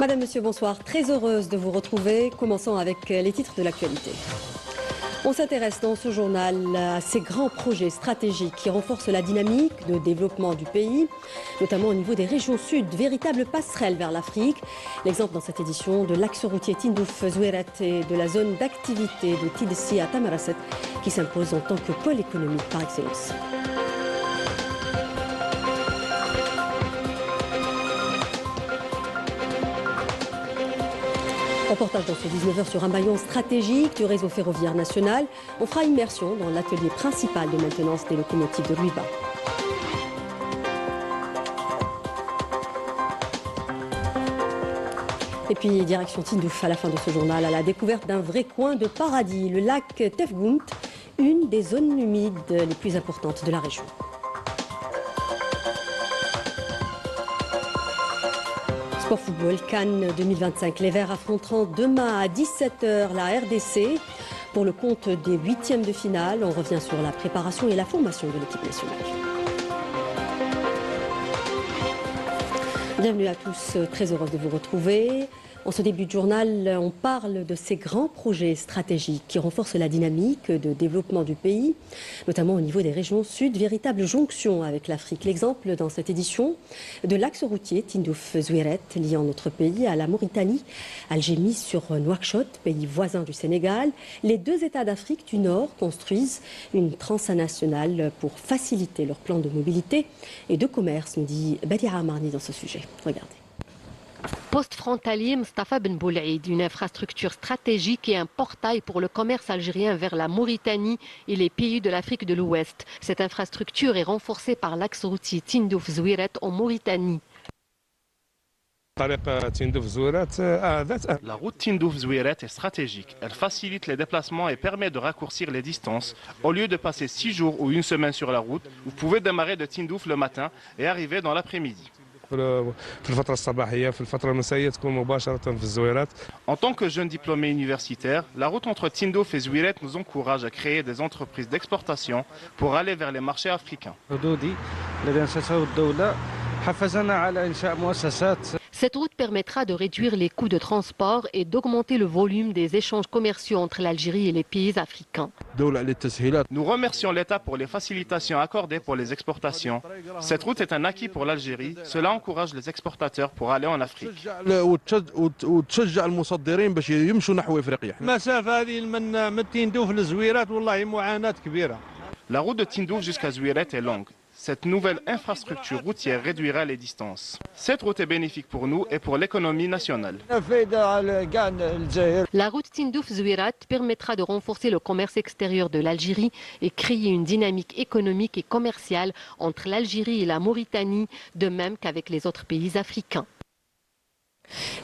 Madame, Monsieur, bonsoir. Très heureuse de vous retrouver. Commençons avec les titres de l'actualité. On s'intéresse dans ce journal à ces grands projets stratégiques qui renforcent la dynamique de développement du pays, notamment au niveau des régions sud, véritables passerelles vers l'Afrique. L'exemple dans cette édition de l'axe routier Tindouf-Zouéret et de la zone d'activité de Tidessi à Tamarasset qui s'impose en tant que pôle économique par excellence. Reportage dans ce 19h sur un maillon stratégique du réseau ferroviaire national. On fera immersion dans l'atelier principal de maintenance des locomotives de Ruiba. Et puis direction Tindouf à la fin de ce journal, à la découverte d'un vrai coin de paradis, le lac Tefgount, une des zones humides les plus importantes de la région. Sport football, Cannes 2025. Les Verts affronteront demain à 17h la RDC pour le compte des huitièmes de finale. On revient sur la préparation et la formation de l'équipe nationale. Bienvenue à tous, très heureuse de vous retrouver. En ce début de journal, on parle de ces grands projets stratégiques qui renforcent la dynamique de développement du pays, notamment au niveau des régions sud, véritable jonction avec l'Afrique. L'exemple dans cette édition de l'axe routier Tindouf-Zouéret, liant notre pays à la Mauritanie, Algérie sur Nouakchott, pays voisin du Sénégal. Les deux États d'Afrique du Nord construisent une transnationale pour faciliter leur plan de mobilité et de commerce, nous dit Badia Amarni dans ce sujet. Regardez. Poste frontalier Mustafa Ben Boulaïd, une infrastructure stratégique et un portail pour le commerce algérien vers la Mauritanie et les pays de l'Afrique de l'Ouest. Cette infrastructure est renforcée par l'axe routier Tindouf-Zouéret en Mauritanie. La route Tindouf-Zouéret est stratégique. Elle facilite les déplacements et permet de raccourcir les distances. Au lieu de passer 6 jours ou une semaine sur la route, vous pouvez démarrer de Tindouf le matin et arriver dans l'après-midi. En tant que jeune diplômé universitaire, la route entre Tindouf et Zouéret nous encourage à créer des entreprises d'exportation pour aller vers les marchés africains. Cette route permettra de réduire les coûts de transport et d'augmenter le volume des échanges commerciaux entre l'Algérie et les pays africains. Nous remercions l'État pour les facilitations accordées pour les exportations. Cette route est un acquis pour l'Algérie. Cela encourage les exportateurs pour aller en Afrique. La route de Tindouf jusqu'à Zouéret est longue. Cette nouvelle infrastructure routière réduira les distances. Cette route est bénéfique pour nous et pour l'économie nationale. La route Tindouf-Zouéret permettra de renforcer le commerce extérieur de l'Algérie et créer une dynamique économique et commerciale entre l'Algérie et la Mauritanie, de même qu'avec les autres pays africains.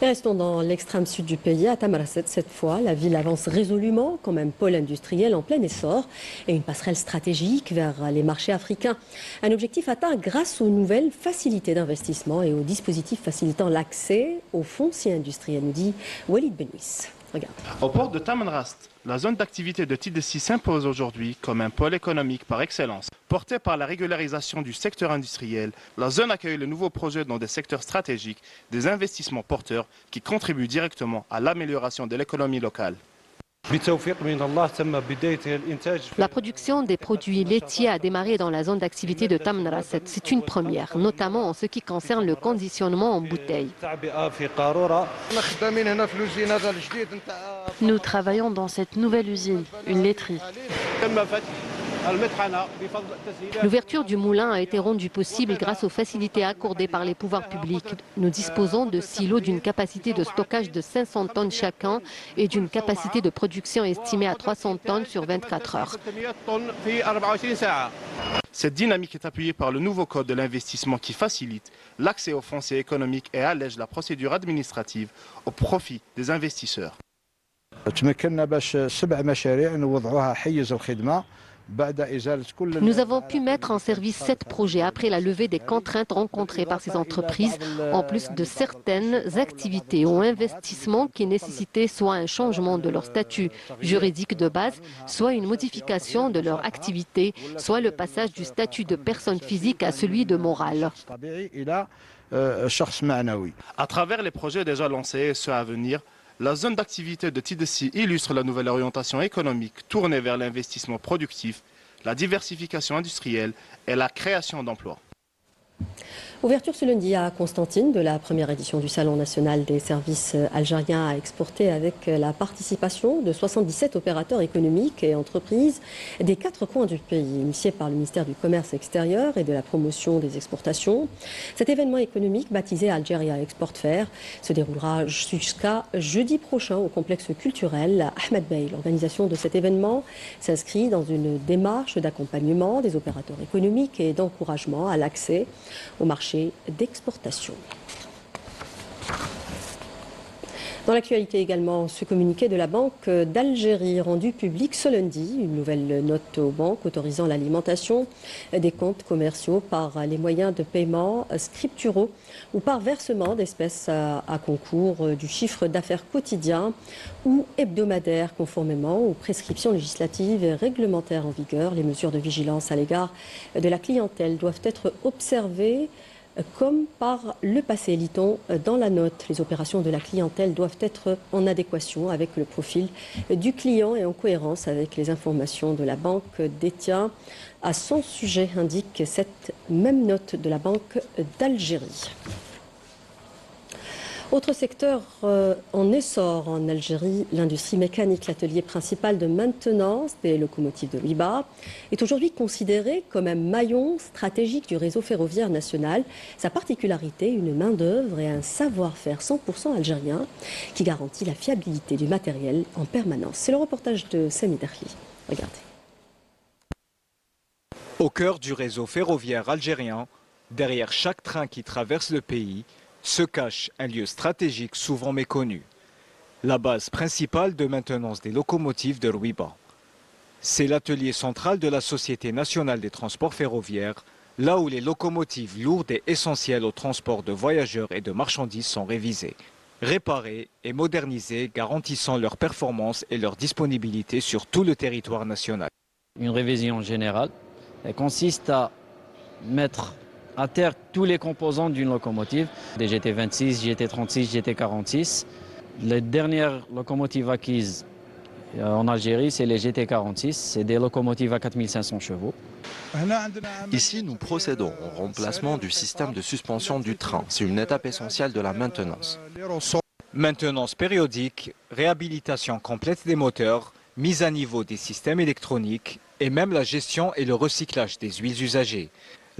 Et restons dans l'extrême sud du pays, à Tamarasset cette fois. La ville avance résolument comme un pôle industriel en plein essor et une passerelle stratégique vers les marchés africains. Un objectif atteint grâce aux nouvelles facilités d'investissement et aux dispositifs facilitant l'accès aux fonciers industriels, nous dit Walid Benouis. Regarde. Au port de Tamanrast, la zone d'activité de Tidessi s'impose aujourd'hui comme un pôle économique par excellence. Portée par la régularisation du secteur industriel, la zone accueille de nouveaux projets dans des secteurs stratégiques, des investissements porteurs qui contribuent directement à l'amélioration de l'économie locale. La production des produits laitiers a démarré dans la zone d'activité de Tamanrasset. C'est une première, notamment en ce qui concerne le conditionnement en bouteille. Nous travaillons dans cette nouvelle usine, une laiterie. L'ouverture du moulin a été rendue possible grâce aux facilités accordées par les pouvoirs publics. Nous disposons de silos d'une capacité de stockage de 500 tonnes chacun et d'une capacité de production estimée à 300 tonnes sur 24 heures. Cette dynamique est appuyée par le nouveau code de l'investissement qui facilite l'accès aux fonciers économiques et allège la procédure administrative au profit des investisseurs. Nous avons pu mettre en service 7 projets après la levée des contraintes rencontrées par ces entreprises, en plus de certaines activités ou investissements qui nécessitaient soit un changement de leur statut juridique de base, soit une modification de leur activité, soit le passage du statut de personne physique à celui de morale. شخص معنوي. À travers les projets déjà lancés et ceux à venir, la zone d'activité de Tidessi illustre la nouvelle orientation économique tournée vers l'investissement productif, la diversification industrielle et la création d'emplois. Ouverture ce lundi à Constantine de la première édition du Salon national des services algériens à exporter avec la participation de 77 opérateurs économiques et entreprises des 4 coins du pays, initié par le ministère du Commerce extérieur et de la promotion des exportations. Cet événement économique baptisé Algeria Export Fair se déroulera jusqu'à jeudi prochain au complexe culturel Ahmed Bey. L'organisation de cet événement s'inscrit dans une démarche d'accompagnement des opérateurs économiques et d'encouragement à l'accès au marché d'exportation. Dans l'actualité également, ce communiqué de la Banque d'Algérie rendu public ce lundi, une nouvelle note aux banques autorisant l'alimentation des comptes commerciaux par les moyens de paiement scripturaux ou par versement d'espèces à concours du chiffre d'affaires quotidien ou hebdomadaire conformément aux prescriptions législatives et réglementaires en vigueur. Les mesures de vigilance à l'égard de la clientèle doivent être observées comme par le passé, lit-on dans la note. Les opérations de la clientèle doivent être en adéquation avec le profil du client et en cohérence avec les informations de la banque détient à son sujet, indique cette même note de la Banque d'Algérie. Autre secteur en essor en Algérie, l'industrie mécanique, l'atelier principal de maintenance des locomotives de l'UIBA, est aujourd'hui considéré comme un maillon stratégique du réseau ferroviaire national. Sa particularité, une main-d'œuvre et un savoir-faire 100% algérien qui garantit la fiabilité du matériel en permanence. C'est le reportage de Sami Darli. Regardez. Au cœur du réseau ferroviaire algérien, derrière chaque train qui traverse le pays, se cache un lieu stratégique souvent méconnu, la base principale de maintenance des locomotives de l'UIBA. C'est l'atelier central de la Société nationale des transports ferroviaires, là où les locomotives lourdes et essentielles au transport de voyageurs et de marchandises sont révisées, réparées et modernisées, garantissant leur performance et leur disponibilité sur tout le territoire national. Une révision générale consiste à mettre à terre tous les composants d'une locomotive, des GT26, GT36, GT46. Les dernières locomotives acquises en Algérie, c'est les GT46, c'est des locomotives à 4500 chevaux. Ici, nous procédons au remplacement du système de suspension du train. C'est une étape essentielle de la maintenance. Maintenance périodique, réhabilitation complète des moteurs, mise à niveau des systèmes électroniques et même la gestion et le recyclage des huiles usagées.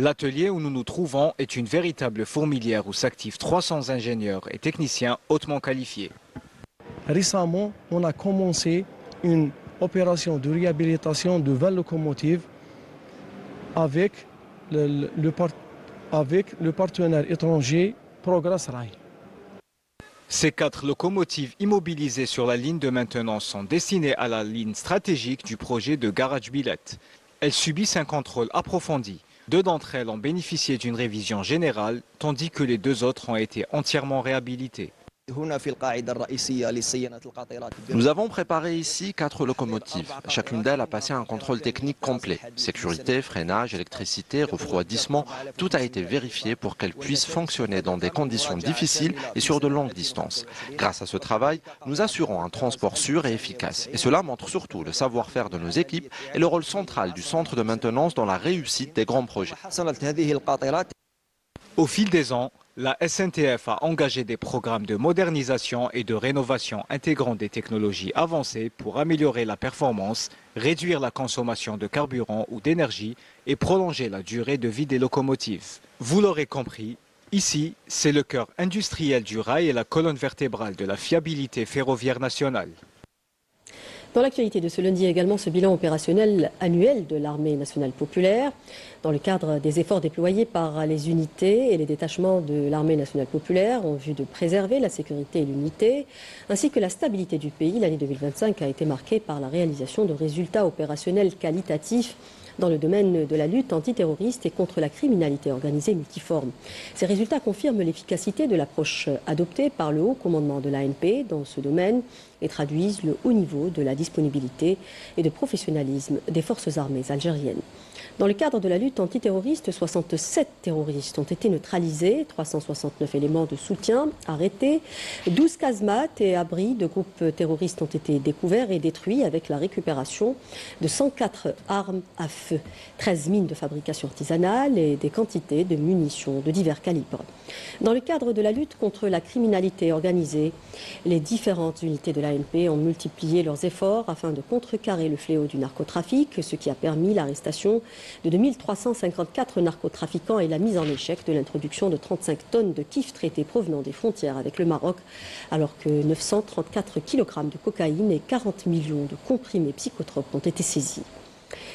L'atelier où nous nous trouvons est une véritable fourmilière où s'activent 300 ingénieurs et techniciens hautement qualifiés. Récemment, on a commencé une opération de réhabilitation de 20 locomotives avec le partenaire étranger Progress Rail. Ces 4 locomotives immobilisées sur la ligne de maintenance sont destinées à la ligne stratégique du projet de Garage Billet. Elles subissent un contrôle approfondi. 2 d'entre elles ont bénéficié d'une révision générale, tandis que les 2 autres ont été entièrement réhabilitées. Nous avons préparé ici 4 locomotives. Chacune d'elles a passé un contrôle technique complet. Sécurité, freinage, électricité, refroidissement, tout a été vérifié pour qu'elles puissent fonctionner dans des conditions difficiles et sur de longues distances. Grâce à ce travail, nous assurons un transport sûr et efficace. Et cela montre surtout le savoir-faire de nos équipes et le rôle central du centre de maintenance dans la réussite des grands projets. Au fil des ans, la SNTF a engagé des programmes de modernisation et de rénovation intégrant des technologies avancées pour améliorer la performance, réduire la consommation de carburant ou d'énergie et prolonger la durée de vie des locomotives. Vous l'aurez compris, ici, c'est le cœur industriel du rail et la colonne vertébrale de la fiabilité ferroviaire nationale. Dans l'actualité de ce lundi également, ce bilan opérationnel annuel de l'armée nationale populaire, dans le cadre des efforts déployés par les unités et les détachements de l'armée nationale populaire en vue de préserver la sécurité et l'unité, ainsi que la stabilité du pays. L'année 2025 a été marquée par la réalisation de résultats opérationnels qualitatifs dans le domaine de la lutte antiterroriste et contre la criminalité organisée multiforme. Ces résultats confirment l'efficacité de l'approche adoptée par le haut commandement de l'ANP dans ce domaine et traduisent le haut niveau de la disponibilité et de professionnalisme des forces armées algériennes. Dans le cadre de la lutte antiterroriste, 67 terroristes ont été neutralisés, 369 éléments de soutien arrêtés, 12 casemates et abris de groupes terroristes ont été découverts et détruits avec la récupération de 104 armes à feu, 13 mines de fabrication artisanale et des quantités de munitions de divers calibres. Dans le cadre de la lutte contre la criminalité organisée, les différentes unités de l'ANP ont multiplié leurs efforts afin de contrecarrer le fléau du narcotrafic, ce qui a permis l'arrestation de 2354 narcotrafiquants et la mise en échec de l'introduction de 35 tonnes de kif traités provenant des frontières avec le Maroc, alors que 934 kg de cocaïne et 40 millions de comprimés psychotropes ont été saisis.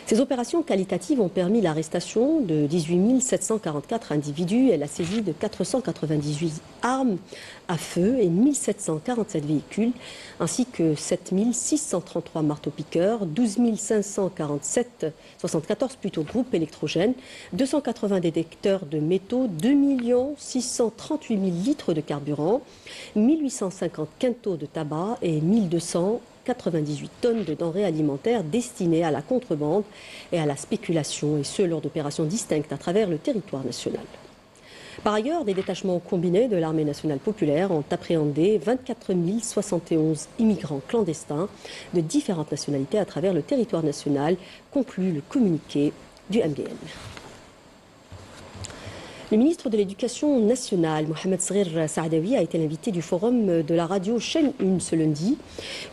Ces opérations qualitatives ont permis l'arrestation de 18 744 individus et la saisie de 498 armes à feu et 1747 véhicules, ainsi que 7 633 marteaux-piqueurs, 12 574 groupes électrogènes, 280 détecteurs de métaux, 2 638 000 litres de carburant, 1850 quintaux de tabac et 1298 tonnes de denrées alimentaires destinées à la contrebande et à la spéculation, et ce lors d'opérations distinctes à travers le territoire national. Par ailleurs, des détachements combinés de l'armée nationale populaire ont appréhendé 24 071 immigrants clandestins de différentes nationalités à travers le territoire national, conclut le communiqué du MDN. Le ministre de l'Éducation nationale, Mohamed Sghir Saadawi, a été l'invité du forum de la radio Chaîne 1 ce lundi.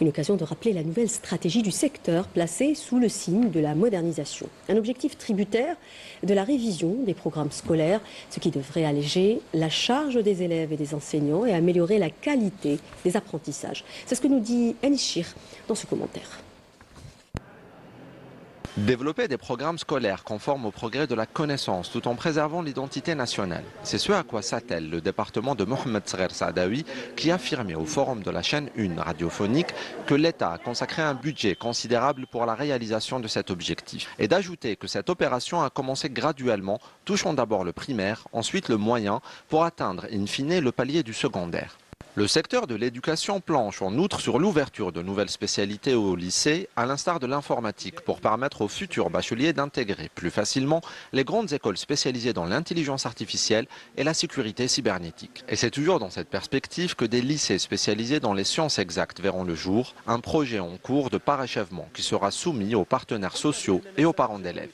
Une occasion de rappeler la nouvelle stratégie du secteur placée sous le signe de la modernisation. Un objectif tributaire de la révision des programmes scolaires, ce qui devrait alléger la charge des élèves et des enseignants et améliorer la qualité des apprentissages. C'est ce que nous dit Anis Chir dans ce commentaire. Développer des programmes scolaires conformes au progrès de la connaissance tout en préservant l'identité nationale. C'est ce à quoi s'attelle le département de Mohamed Sghir Saadawi qui a affirmé au forum de la chaîne 1 radiophonique que l'État a consacré un budget considérable pour la réalisation de cet objectif. Et d'ajouter que cette opération a commencé graduellement, touchant d'abord le primaire, ensuite le moyen, pour atteindre in fine le palier du secondaire. Le secteur de l'éducation planche en outre sur l'ouverture de nouvelles spécialités au lycée, à l'instar de l'informatique, pour permettre aux futurs bacheliers d'intégrer plus facilement les grandes écoles spécialisées dans l'intelligence artificielle et la sécurité cybernétique. Et c'est toujours dans cette perspective que des lycées spécialisés dans les sciences exactes verront le jour, un projet en cours de parachèvement qui sera soumis aux partenaires sociaux et aux parents d'élèves.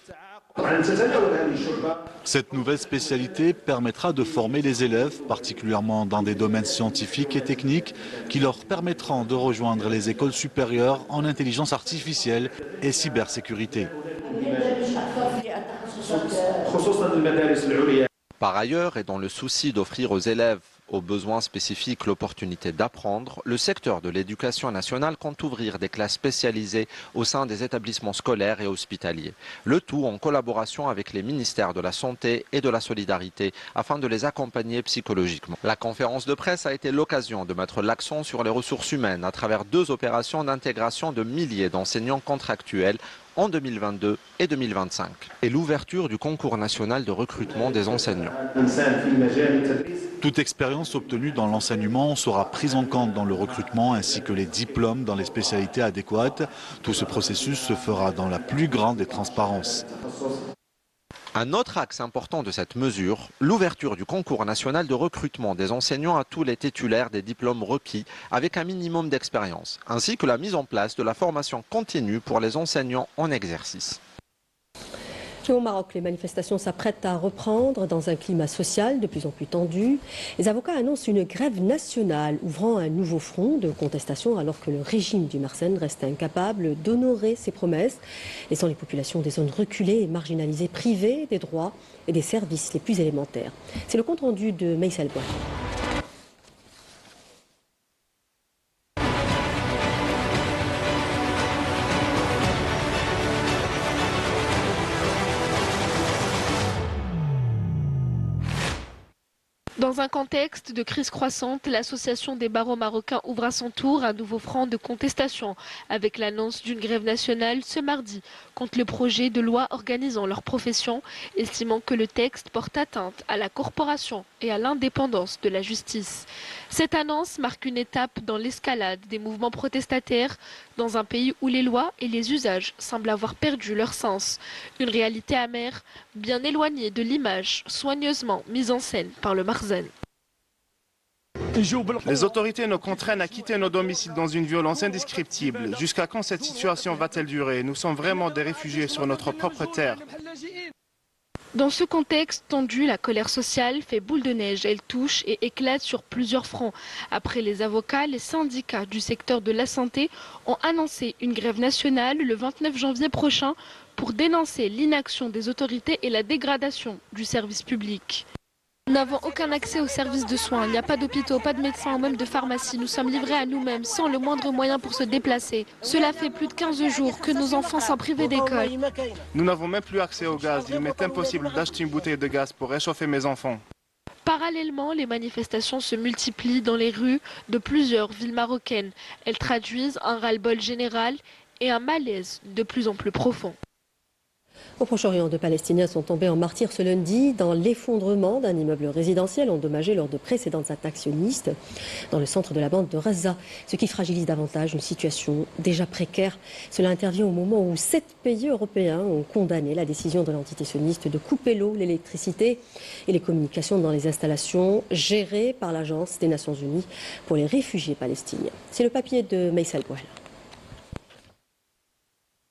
Cette nouvelle spécialité permettra de former les élèves, particulièrement dans des domaines scientifiques et techniques, qui leur permettront de rejoindre les écoles supérieures en intelligence artificielle et cybersécurité. Par ailleurs, et dans le souci d'offrir aux élèves aux besoins spécifiques l'opportunité d'apprendre, le secteur de l'éducation nationale compte ouvrir des classes spécialisées au sein des établissements scolaires et hospitaliers. Le tout en collaboration avec les ministères de la Santé et de la Solidarité afin de les accompagner psychologiquement. La conférence de presse a été l'occasion de mettre l'accent sur les ressources humaines à travers 2 opérations d'intégration de milliers d'enseignants contractuels en 2022 et 2025 et l'ouverture du concours national de recrutement des enseignants. Toute expérience obtenue dans l'enseignement sera prise en compte dans le recrutement ainsi que les diplômes dans les spécialités adéquates. Tout ce processus se fera dans la plus grande des transparences. Un autre axe important de cette mesure, l'ouverture du concours national de recrutement des enseignants à tous les titulaires des diplômes requis avec un minimum d'expérience, ainsi que la mise en place de la formation continue pour les enseignants en exercice. Au Maroc, les manifestations s'apprêtent à reprendre dans un climat social de plus en plus tendu. Les avocats annoncent une grève nationale ouvrant un nouveau front de contestation alors que le régime du Mersenne reste incapable d'honorer ses promesses, laissant les populations des zones reculées et marginalisées privées des droits et des services les plus élémentaires. C'est le compte-rendu de Meïsel Bois. Dans un contexte de crise croissante, l'Association des barreaux marocains ouvre à son tour un nouveau front de contestation avec l'annonce d'une grève nationale ce mardi contre le projet de loi organisant leur profession, estimant que le texte porte atteinte à la corporation et à l'indépendance de la justice. Cette annonce marque une étape dans l'escalade des mouvements protestataires dans un pays où les lois et les usages semblent avoir perdu leur sens. Une réalité amère, bien éloignée de l'image soigneusement mise en scène par le Marzen. Les autorités nous contraignent à quitter nos domiciles dans une violence indescriptible. Jusqu'à quand cette situation va-t-elle durer? Nous sommes vraiment des réfugiés sur notre propre terre. Dans ce contexte tendu, la colère sociale fait boule de neige. Elle touche et éclate sur plusieurs fronts. Après les avocats, les syndicats du secteur de la santé ont annoncé une grève nationale le 29 janvier prochain pour dénoncer l'inaction des autorités et la dégradation du service public. Nous n'avons aucun accès aux services de soins. Il n'y a pas d'hôpitaux, pas de médecins ou même de pharmacie. Nous sommes livrés à nous-mêmes sans le moindre moyen pour se déplacer. Cela fait plus de 15 jours que nos enfants sont privés d'école. Nous n'avons même plus accès au gaz. Il m'est impossible d'acheter une bouteille de gaz pour réchauffer mes enfants. Parallèlement, les manifestations se multiplient dans les rues de plusieurs villes marocaines. Elles traduisent un ras-le-bol général et un malaise de plus en plus profond. Au Proche-Orient, 2 Palestiniens sont tombés en martyrs ce lundi dans l'effondrement d'un immeuble résidentiel endommagé lors de précédentes attaques sionistes dans le centre de la bande de Gaza, ce qui fragilise davantage une situation déjà précaire. Cela intervient au moment où 7 pays européens ont condamné la décision de l'entité sioniste de couper l'eau, l'électricité et les communications dans les installations gérées par l'Agence des Nations Unies pour les réfugiés palestiniens. C'est le papier de Meissal Gouhel.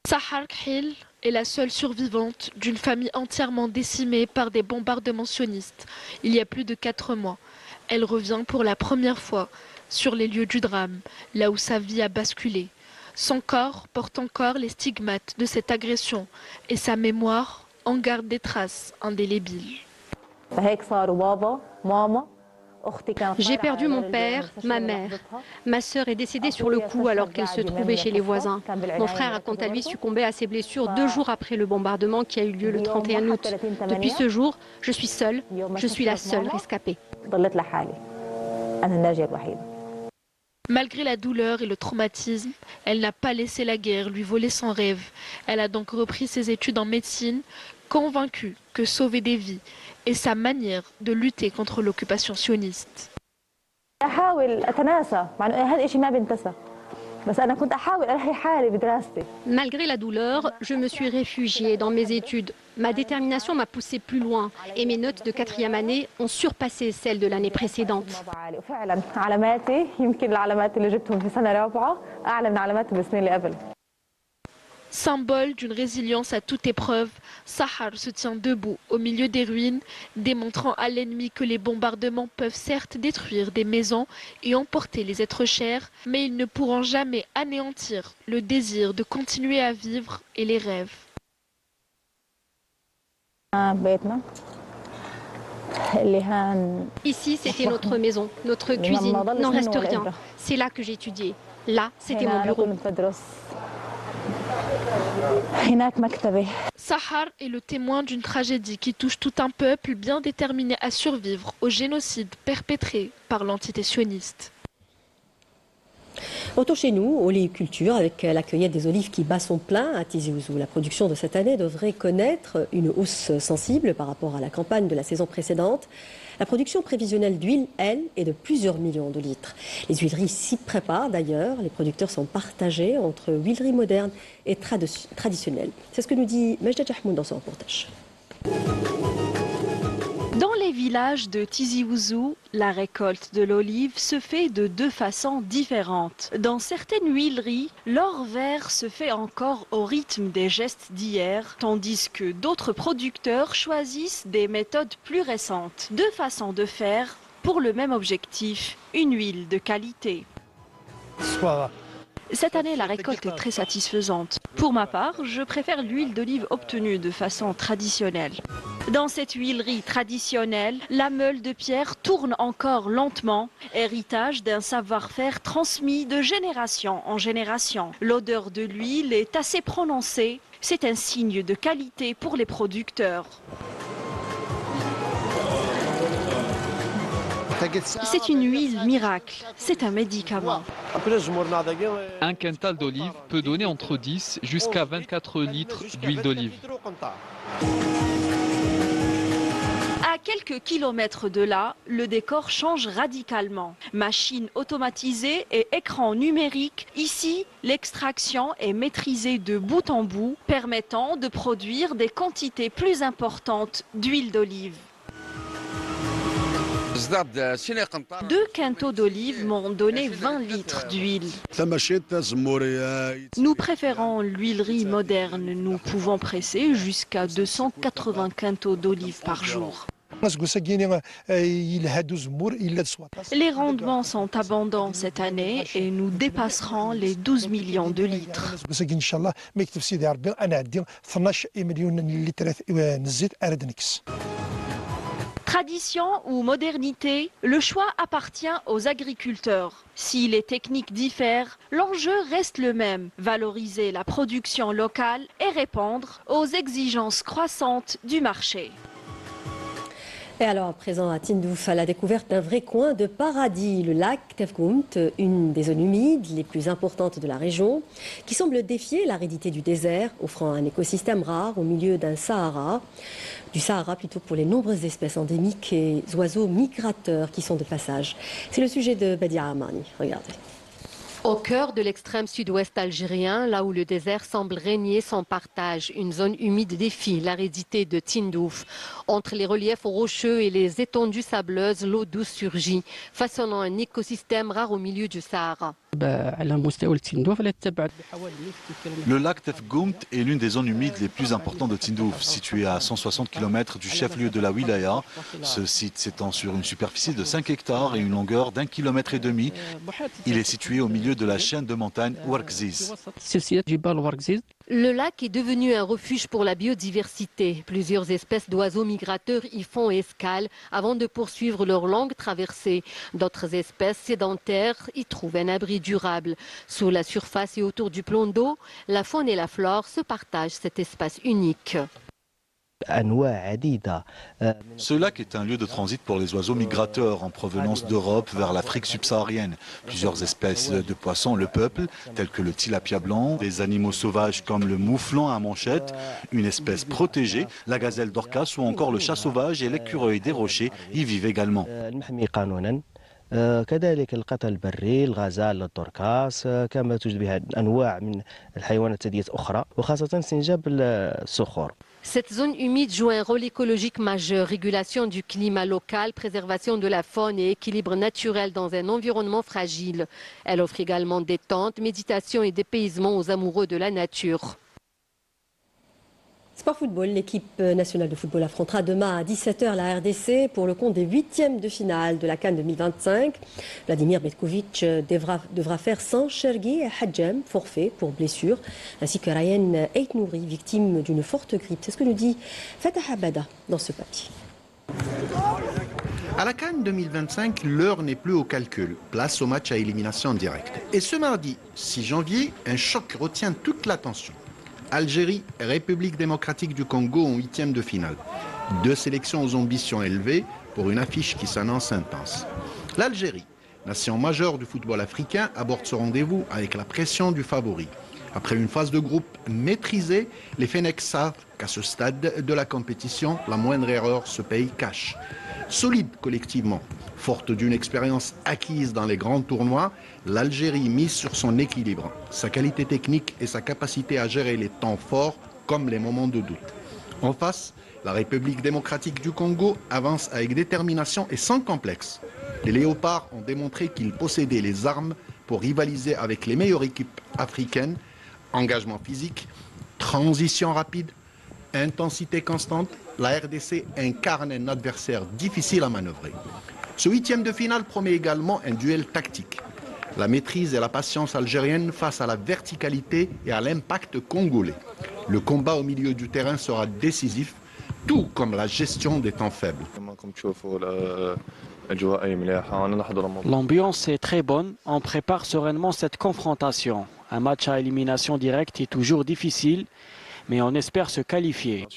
Sahar Khil est la seule survivante d'une famille entièrement décimée par des bombardements sionistes il y a plus de 4 mois. Elle revient pour la première fois sur les lieux du drame, là où sa vie a basculé. Son corps porte encore les stigmates de cette agression et sa mémoire en garde des traces indélébiles. J'ai perdu mon père, ma mère. Ma sœur est décédée sur le coup alors qu'elle se trouvait chez les voisins. Mon frère a quant à lui succombé à ses blessures 2 jours après le bombardement qui a eu lieu le 31 août. Depuis ce jour, je suis seule. Je suis la seule rescapée. Malgré la douleur et le traumatisme, elle n'a pas laissé la guerre lui voler son rêve. Elle a donc repris ses études en médecine, convaincue que sauver des vies est sa manière de lutter contre l'occupation sioniste. Malgré la douleur, je me suis réfugiée dans mes études. Ma détermination m'a poussée plus loin et mes notes de 4e année ont surpassé celles de l'année précédente. Symbole d'une résilience à toute épreuve, Sahar se tient debout au milieu des ruines, démontrant à l'ennemi que les bombardements peuvent certes détruire des maisons et emporter les êtres chers, mais ils ne pourront jamais anéantir le désir de continuer à vivre et les rêves. Ici, c'était notre maison, notre cuisine, n'en reste rien. C'est là que j'étudiais. Là, c'était mon bureau. Sahar est le témoin d'une tragédie qui touche tout un peuple bien déterminé à survivre au génocide perpétré par l'entité sioniste. Retour chez nous, oléiculture, avec la cueillette des olives qui bat son plein à Tizi Ouzou. La production de cette année devrait connaître une hausse sensible par rapport à la campagne de la saison précédente. La production prévisionnelle d'huile, elle, est de plusieurs millions de litres. Les huileries s'y préparent d'ailleurs. Les producteurs sont partagés entre huileries modernes et traditionnelles. C'est ce que nous dit Majda Jahmoun dans son reportage. Dans les villages de Tizi Ouzou, la récolte de l'olive se fait de 2 façons différentes. Dans certaines huileries, l'or vert se fait encore au rythme des gestes d'hier, tandis que d'autres producteurs choisissent des méthodes plus récentes. 2 façons de faire pour le même objectif, une huile de qualité. Cette année, la récolte est très satisfaisante. Pour ma part, je préfère l'huile d'olive obtenue de façon traditionnelle. Dans cette huilerie traditionnelle, la meule de pierre tourne encore lentement, héritage d'un savoir-faire transmis de génération en génération. L'odeur de l'huile est assez prononcée, c'est un signe de qualité pour les producteurs. C'est une huile miracle, c'est un médicament. Un quintal d'olive peut donner entre 10 jusqu'à 24 litres d'huile d'olive. À quelques kilomètres de là, le décor change radicalement. Machines automatisées et écrans numériques. Ici, l'extraction est maîtrisée de bout en bout, permettant de produire des quantités plus importantes d'huile d'olive. 2 quintaux d'olive m'ont donné 20 litres d'huile. Nous préférons l'huilerie moderne. Nous pouvons presser jusqu'à 280 quintaux d'olive par jour. Les rendements sont abondants cette année et nous dépasserons les 12 millions de litres. Tradition ou modernité, le choix appartient aux agriculteurs. Si les techniques diffèrent, l'enjeu reste le même, valoriser la production locale et répondre aux exigences croissantes du marché. Et alors, à présent à Tindouf, à la découverte d'un vrai coin de paradis, le lac Tefgoumt, une des zones humides les plus importantes de la région, qui semble défier l'aridité du désert, offrant un écosystème rare au milieu du Sahara plutôt pour les nombreuses espèces endémiques et oiseaux migrateurs qui sont de passage. C'est le sujet de Badia Amani. Regardez. Au cœur de l'extrême sud-ouest algérien, là où le désert semble régner sans partage, une zone humide défie l'aridité de Tindouf. Entre les reliefs rocheux et les étendues sableuses, l'eau douce surgit, façonnant un écosystème rare au milieu du Sahara. Le lac Tefgoumt est l'une des zones humides les plus importantes de Tindouf, situé à 160 km du chef-lieu de la wilaya. Ce site s'étend sur une superficie de 5 hectares et une longueur d'1,5 km. Il est situé au milieu de la chaîne de montagnes Ouarkziz. Le lac est devenu un refuge pour la biodiversité. Plusieurs espèces d'oiseaux migrateurs y font escale avant de poursuivre leur longue traversée. D'autres espèces sédentaires y trouvent un abri durable. Sous la surface et autour du plan d'eau, la faune et la flore se partagent cet espace unique. Ce lac est un lieu de transit pour les oiseaux migrateurs en provenance d'Europe vers l'Afrique subsaharienne. Plusieurs espèces de poissons le peuplent, tels que le tilapia blanc, des animaux sauvages comme le mouflon à manchette, une espèce protégée, la gazelle d'Orcas ou encore le chat sauvage et l'écureuil des rochers y vivent également. كذلك القطع البري الغزال الطركاس كما توجد بها أنواع من الحيوانات الثديية أخرى وخاصة سنجاب الصخور. Cette zone humide joue un rôle écologique majeur, régulation du climat local, préservation de la faune et équilibre naturel dans un environnement fragile. Elle offre également détente, méditation et dépaysement aux amoureux de la nature. Sport football, l'équipe nationale de football affrontera demain à 17h la RDC pour le compte des 8e de finale de la CAN 2025. Vladimir Betkovic devra faire sans Chergui et Hadjem, forfait pour blessure, ainsi que Ryan Eitnouri, victime d'une forte grippe. C'est ce que nous dit Fatah Abada dans ce papier. À la CAN 2025, l'heure n'est plus au calcul. Place au match à élimination directe. Et ce mardi 6 janvier, un choc retient toute l'attention. Algérie et République démocratique du Congo en 8e de finale. Deux sélections aux ambitions élevées pour une affiche qui s'annonce intense. L'Algérie, nation majeure du football africain, aborde ce rendez-vous avec la pression du favori. Après une phase de groupe maîtrisée, les Fennecs savent qu'à ce stade de la compétition, la moindre erreur se paye cash. Solide collectivement, forte d'une expérience acquise dans les grands tournois, l'Algérie mise sur son équilibre, sa qualité technique et sa capacité à gérer les temps forts comme les moments de doute. En face, la République démocratique du Congo avance avec détermination et sans complexe. Les Léopards ont démontré qu'ils possédaient les armes pour rivaliser avec les meilleures équipes africaines. Engagement physique, transition rapide, intensité constante, la RDC incarne un adversaire difficile à manœuvrer. Ce 8e de finale promet également un duel tactique. La maîtrise et la patience algérienne face à la verticalité et à l'impact congolais. Le combat au milieu du terrain sera décisif, tout comme la gestion des temps faibles. L'ambiance est très bonne, on prépare sereinement cette confrontation. Un match à élimination directe est toujours difficile, mais on espère se qualifier.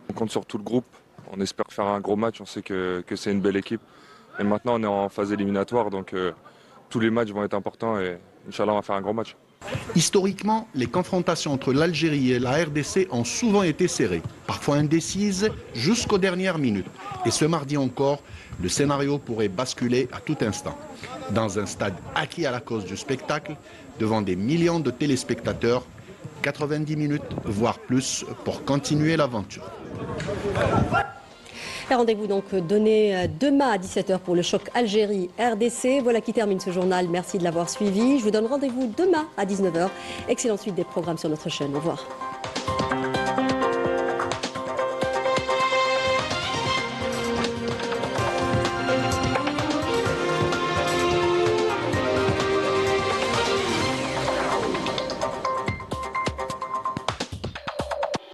On compte sur tout le groupe, on espère faire un gros match, on sait que c'est une belle équipe. Et maintenant on est en phase éliminatoire, donc tous les matchs vont être importants et Inch'Allah on va faire un gros match. Historiquement, les confrontations entre l'Algérie et la RDC ont souvent été serrées, parfois indécises jusqu'aux dernières minutes. Et ce mardi encore, le scénario pourrait basculer à tout instant. Dans un stade acquis à la cause du spectacle, devant des millions de téléspectateurs, 90 minutes, voire plus, pour continuer l'aventure. Rendez-vous donc donné demain à 17h pour le choc Algérie-RDC. Voilà qui termine ce journal. Merci de l'avoir suivi. Je vous donne rendez-vous demain à 19h. Excellente suite des programmes sur notre chaîne. Au revoir.